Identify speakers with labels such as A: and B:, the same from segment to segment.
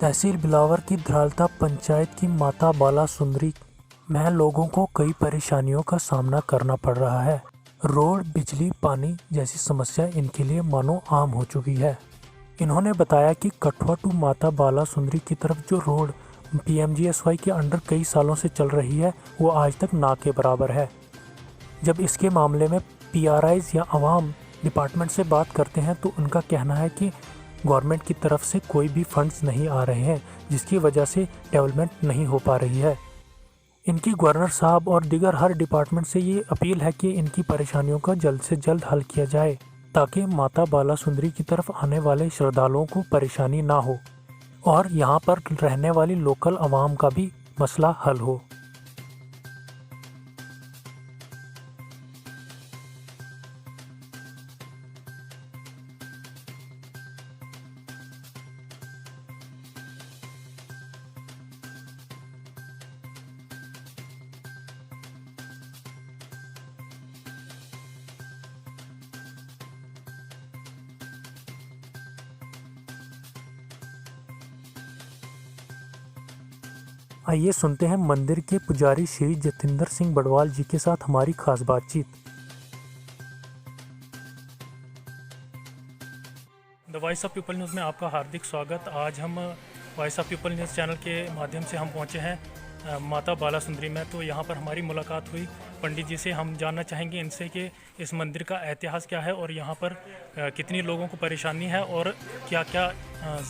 A: तहसील बिलावर की धरालता पंचायत की माता बाला सुंदरी में लोगों को कई परेशानियों का सामना करना पड़ रहा है। रोड, बिजली, पानी जैसी समस्या इनके लिए मानो आम हो चुकी है। इन्होंने बताया कि कठुआ टू माता बाला सुंदरी की तरफ जो रोड PMGSY के अंडर कई सालों से चल रही है वो आज तक ना के बराबर है। जब इसके मामले में PRIs या आवाम डिपार्टमेंट से बात करते हैं तो उनका कहना है कि गवर्नमेंट की तरफ से कोई भी फंड्स नहीं आ रहे हैं, जिसकी वजह से डेवलपमेंट नहीं हो पा रही है। इनकी गवर्नर साहब और दीगर हर डिपार्टमेंट से ये अपील है कि इनकी परेशानियों का जल्द से जल्द हल किया जाए ताकि माता बाला सुंदरी की तरफ आने वाले श्रद्धालुओं को परेशानी ना हो और यहाँ पर रहने वाली लोकल आवाम का भी मसला हल हो। आइए सुनते हैं मंदिर के पुजारी श्री जतिंदर सिंह बड़वाल जी के साथ हमारी खास बातचीत।
B: The voice of people news में आपका हार्दिक स्वागत। आज हम voice of people news channel के माध्यम से हम पहुंचे हैं माता बाला सुंदरी में। तो यहां पर हमारी मुलाकात हुई पंडित जी से। हम जानना चाहेंगे इनसे कि इस मंदिर का इतिहास क्या है और यहां पर कितनी लोगों को परेशानी है और क्या क्या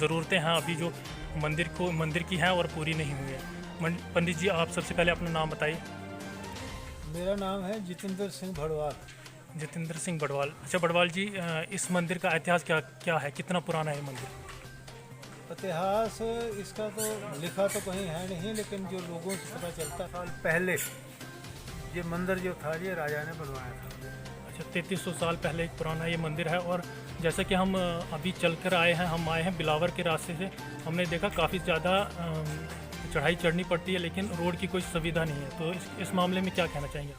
B: ज़रूरतें हैं अभी जो मंदिर की हैं और पूरी नहीं हुई है। पंडित जी, आप सबसे पहले अपना नाम बताइए।
C: मेरा नाम है जितेंद्र सिंह भड़वाल।
B: जितेंद्र सिंह बड़वाल। अच्छा बड़वाल जी, इस मंदिर का इतिहास क्या है, कितना पुराना है मंदिर?
C: इतिहास इसका तो लिखा तो कहीं है नहीं, लेकिन जो लोगों से पता चलता साल पहले ये मंदिर जो था ये राजा ने बनवाया था।
B: अच्छा, 3300 साल पहले एक पुराना ये मंदिर है। और जैसा कि हम अभी चल कर आए हैं, हम आए हैं बिलावर के रास्ते से। हमने देखा काफ़ी ज़्यादा चढ़ाई चढ़नी पड़ती है, लेकिन रोड की कोई सुविधा नहीं है। तो इस मामले में क्या कहना चाहेंगे?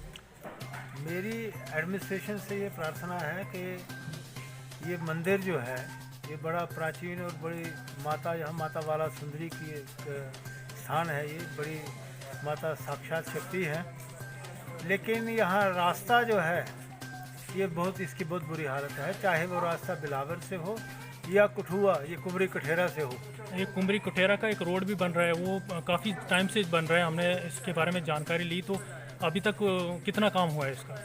C: मेरी एडमिनिस्ट्रेशन से ये प्रार्थना है कि ये मंदिर जो है ये बड़ा प्राचीन और बड़ी यहाँ माता बाला सुंदरी की एक स्थान है। ये बड़ी माता साक्षात शक्ति है, लेकिन यहाँ रास्ता जो है ये इसकी बहुत बुरी हालत है। चाहे वो रास्ता बिलावर से हो या कठुआ, ये कुमरी कठेरा से हो।
B: ये कुमरी कठेरा का एक रोड भी बन रहा है, वो काफ़ी टाइम से बन रहा है। हमने इसके बारे में जानकारी ली। तो अभी तक कितना काम हुआ है इसका?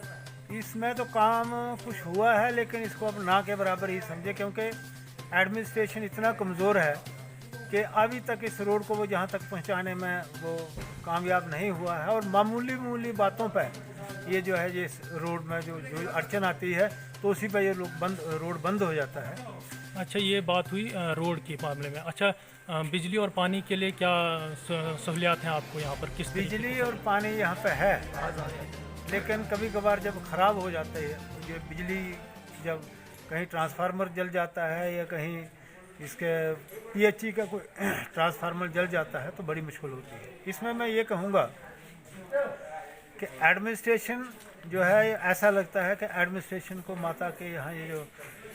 C: इसमें तो काम कुछ हुआ है, लेकिन इसको अब ना के बराबर ही समझे, क्योंकि एडमिनिस्ट्रेशन इतना कमज़ोर है कि अभी तक इस रोड को वो जहाँ तक पहुँचाने में वो कामयाब नहीं हुआ है। और मामूली बातों पर ये जो है ये रोड में जो अड़चन आती है तो उसी पर ये रोड बंद हो जाता है।
B: अच्छा, ये बात हुई रोड के मामले में। अच्छा, बिजली और पानी के लिए क्या सहूलियात हैं आपको यहाँ पर? किस
C: बिजली और पानी यहाँ पे है, लेकिन कभी कभार जब ख़राब हो जाता है ये बिजली, जब कहीं ट्रांसफार्मर जल जाता है या कहीं इसके PHE का कोई ट्रांसफार्मर जल जाता है तो बड़ी मुश्किल होती है। इसमें मैं ये कहूँगा कि एडमिनिस्ट्रेशन जो है, ऐसा लगता है कि एडमिनिस्ट्रेशन को माता के यहाँ ये जो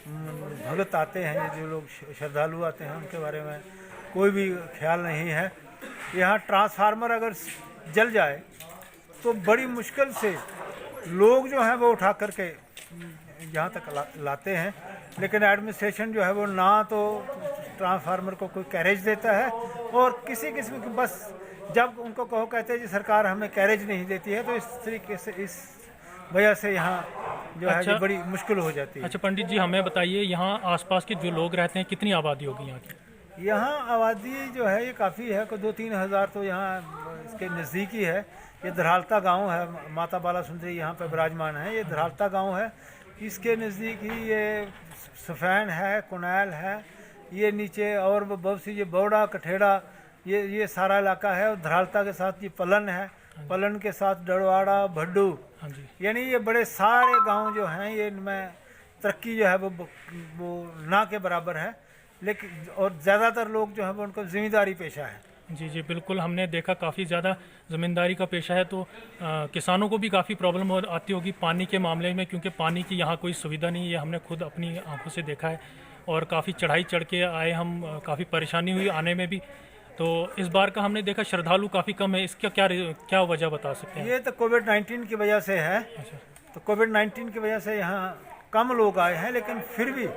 C: भगत आते हैं, ये जो लोग श्रद्धालु आते हैं, उनके बारे में कोई भी ख्याल नहीं है। यहाँ ट्रांसफार्मर अगर जल जाए तो बड़ी मुश्किल से लोग जो हैं वो उठा करके यहाँ तक लाते हैं, लेकिन एडमिनिस्ट्रेशन जो है वो ना तो ट्रांसफार्मर को कोई कैरेज देता है और किसी किस्म की, बस जब उनको कहो कहते हैं जी सरकार हमें कैरेज नहीं देती है। तो इस तरीके से इस वजह से यहाँ जो है बड़ी मुश्किल हो जाती है।
B: अच्छा पंडित जी, हमें बताइए यहाँ आसपास के जो लोग रहते हैं कितनी आबादी होगी यहाँ की?
C: यहाँ आबादी जो है ये काफ़ी है, कोई 2-3 हज़ार तो यहाँ इसके नज़दीकी है। ये धरालता गांव है, माता बाला सुंदरी यहाँ पे विराजमान है। ये धरालता गांव है, इसके नज़दीक ही ये सफ़ैन है, कुनैल है, ये नीचे और बहुत सी ये बौड़ा कठेड़ा, ये सारा इलाका है। और धरालता के साथ ये पलन है, पलन के साथ डड़वाड़ा, भड्डू, यानी ये बड़े सारे गांव जो हैं ये इनमें तरक्की जो है वो ना के बराबर है। लेकिन और ज़्यादातर लोग जो हैं वो उनको ज़िम्मेदारी पेशा है।
B: जी जी बिल्कुल, हमने देखा काफ़ी ज़्यादा ज़मींदारी का पेशा है। तो किसानों को भी काफ़ी प्रॉब्लम आती होगी पानी के मामले में, क्योंकि पानी की यहाँ कोई सुविधा नहीं है। हमने खुद अपनी आंखों से देखा है और काफ़ी चढ़ाई चढ़ के आए हम, काफ़ी परेशानी हुई आने में भी। तो इस बार का हमने देखा श्रद्धालु काफ़ी कम है, इसका क्या वजह बता सकते हैं?
C: ये तो कोविड-19 की वजह से है।
B: अच्छा।
C: तो कोविड-19 की वजह से यहाँ कम लोग आए हैं, लेकिन फिर भी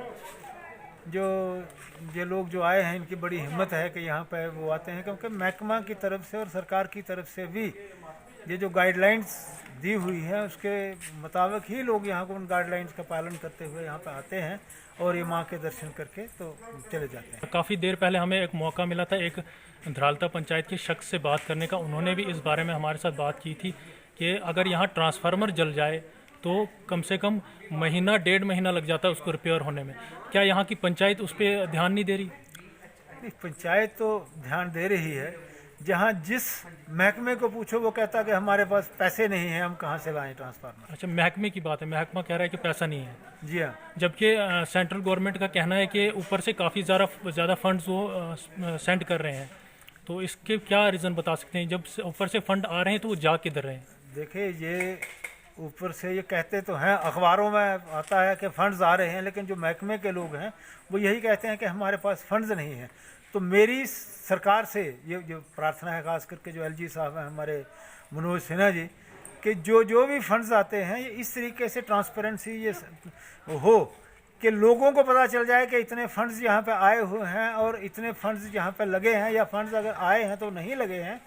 C: जो ये लोग जो आए हैं इनकी बड़ी हिम्मत है कि यहाँ पे वो आते हैं, क्योंकि महकमा की तरफ से और सरकार की तरफ से भी ये जो गाइडलाइंस दी हुई है उसके मुताबिक ही लोग यहाँ को उन गाइडलाइंस का पालन करते हुए यहाँ पे आते हैं और ये माँ के दर्शन करके तो चले जाते हैं।
B: काफ़ी देर पहले हमें एक मौका मिला था एक धरालता पंचायत के शख्स से बात करने का। उन्होंने भी इस बारे में हमारे साथ बात की थी कि अगर यहाँ ट्रांसफार्मर जल जाए तो कम से कम महीना 1.5 महीना लग जाता है उसको रिपेयर होने में। क्या यहाँ की पंचायत उस पर ध्यान नहीं दे रही?
C: पंचायत तो ध्यान दे रही है। जहाँ जिस महकमे को पूछो वो कहता है कि हमारे पास पैसे नहीं हैं, हम कहाँ से लाएं ट्रांसफार्मर।
B: अच्छा, महकमे की बात है, महकमा कह रहा है कि पैसा नहीं है।
C: जी हाँ।
B: जबकि सेंट्रल गवर्नमेंट का कहना है कि ऊपर से काफ़ी ज़्यादा फंड्स वो सेंड कर रहे हैं, तो इसके क्या रीज़न बता सकते हैं? जब ऊपर से फंड आ रहे हैं तो वो जा किधर रहे हैं?
C: देखिए, ये ऊपर से ये कहते तो हैं, अखबारों में आता है कि फंड्स आ रहे हैं, लेकिन जो महकमे के लोग हैं वो यही कहते हैं कि हमारे पास फंड्स नहीं हैं। तो मेरी सरकार से ये जो प्रार्थना है, खास करके जो एलजी साहब हैं हमारे मनोज सिन्हा जी, कि जो भी फंड्स आते हैं ये इस तरीके से ट्रांसपेरेंसी ये हो कि लोगों को पता चल जाए कि इतने फंड्स यहाँ पे आए हुए हैं और इतने फंड्स यहाँ पे लगे हैं, या फंड्स अगर आए हैं तो नहीं लगे हैं,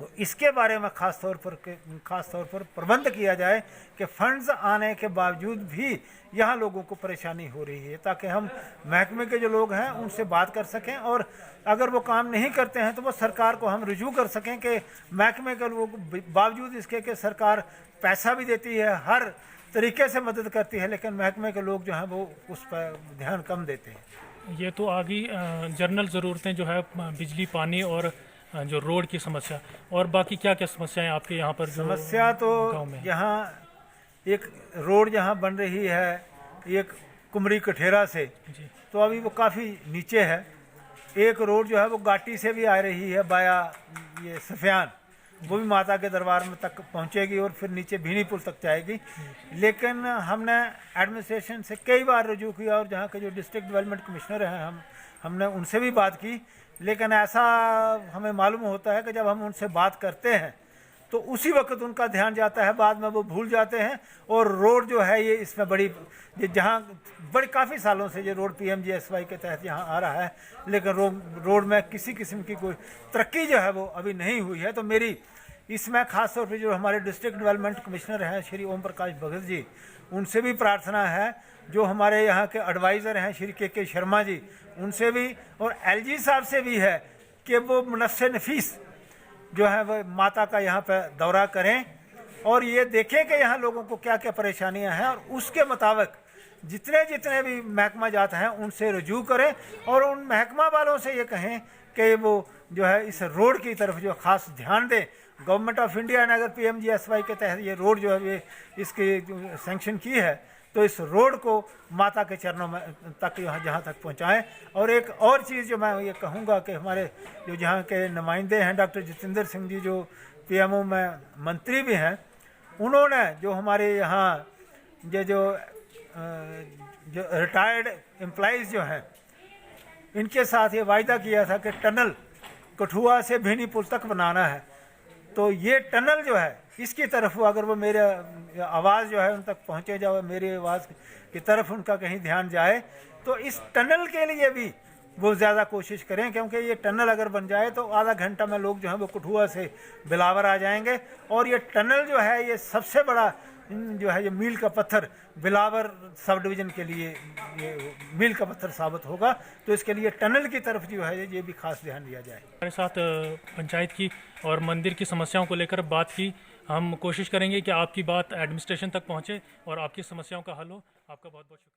C: तो इसके बारे में खास तौर पर प्रबंध किया जाए कि फंड्स आने के बावजूद भी यहाँ लोगों को परेशानी हो रही है, ताकि हम महकमे के जो लोग हैं उनसे बात कर सकें और अगर वो काम नहीं करते हैं तो वो सरकार को हम रुजू कर सकें कि महकमे के लोग बावजूद इसके कि सरकार पैसा भी देती है, हर तरीके से मदद करती है, लेकिन महकमे के लोग जो हैं वो उस पर ध्यान कम देते हैं।
B: ये तो आगे जनरल ज़रूरतें जो है बिजली, पानी और जो रोड की समस्या, और बाकी क्या क्या समस्याएं आपके यहाँ पर?
C: समस्या तो यहाँ एक रोड जहाँ बन रही है एक कुमरी कठेरा से, तो अभी वो काफ़ी नीचे है। एक रोड जो है वो घाटी से भी आ रही है बाया ये सफियान, वो भी माता के दरबार में तक पहुँचेगी और फिर नीचे भीनी पुल तक जाएगी। लेकिन हमने एडमिनिस्ट्रेशन से कई बार रजू किया और जहाँ के जो डिस्ट्रिक्ट डेवलपमेंट कमिश्नर हैं हमने उनसे भी बात की, लेकिन ऐसा हमें मालूम होता है कि जब हम उनसे बात करते हैं तो उसी वक्त उनका ध्यान जाता है, बाद में वो भूल जाते हैं। और रोड जो है ये इसमें ये जहाँ बड़ी काफ़ी सालों से ये रोड PMGSY के तहत यहाँ आ रहा है, लेकिन रोड में किसी किस्म की कोई तरक्की जो है वो अभी नहीं हुई है। तो मेरी इसमें खास तौर पर जो हमारे डिस्ट्रिक्ट डेवलपमेंट कमिश्नर हैं श्री ओम प्रकाश भगत जी, उनसे भी प्रार्थना है, जो हमारे यहाँ के एडवाइज़र हैं श्री के शर्मा जी, उनसे भी और LG साहब से भी है कि वो मुनफ़्फ़े नफीस जो है वह माता का यहाँ पे दौरा करें और ये देखें कि यहाँ लोगों को क्या क्या परेशानियाँ हैं, और उसके मुताबिक जितने भी महकमा जात हैं उनसे रजू करें और उन महकमा वालों से ये कहें कि वो जो है इस रोड की तरफ जो ख़ास ध्यान दें। गवर्नमेंट ऑफ इंडिया ने अगर PMGSY के तहत ये रोड जो है ये इसकी सेंक्शन की है, तो इस रोड को माता के चरणों में तक जहाँ तक पहुँचाएँ। और एक और चीज़ जो मैं ये कहूँगा कि हमारे जो जहाँ के नुमाइंदे हैं डॉक्टर जितेंद्र सिंह जी, जो PMO में मंत्री भी हैं, उन्होंने जो हमारे यहाँ जो रिटायर्ड एम्प्लॉइज़ जो हैं इनके साथ ये वायदा किया था कि टनल कठुआ से भीनी पुल तक बनाना है। तो ये टनल जो है इसकी तरफ वो अगर वो मेरे आवाज़ जो है उन तक पहुँचे जाए, मेरी आवाज़ की तरफ उनका कहीं ध्यान जाए, तो इस टनल के लिए भी वो ज़्यादा कोशिश करें, क्योंकि ये टनल अगर बन जाए तो आधा घंटा में लोग जो है वो कठुआ से बिलावर आ जाएंगे। और ये टनल जो है ये सबसे बड़ा जो है ये मील का पत्थर बिलावर सब डिवीज़न के लिए ये मील का पत्थर साबित होगा। तो इसके लिए टनल की तरफ जो है ये भी खास ध्यान दिया जाए।
B: हमारे साथ पंचायत की और मंदिर की समस्याओं को लेकर बात की। हम कोशिश करेंगे कि आपकी बात एडमिनिस्ट्रेशन तक पहुंचे और आपकी समस्याओं का हल हो। आपका बहुत बहुत शुक्रिया।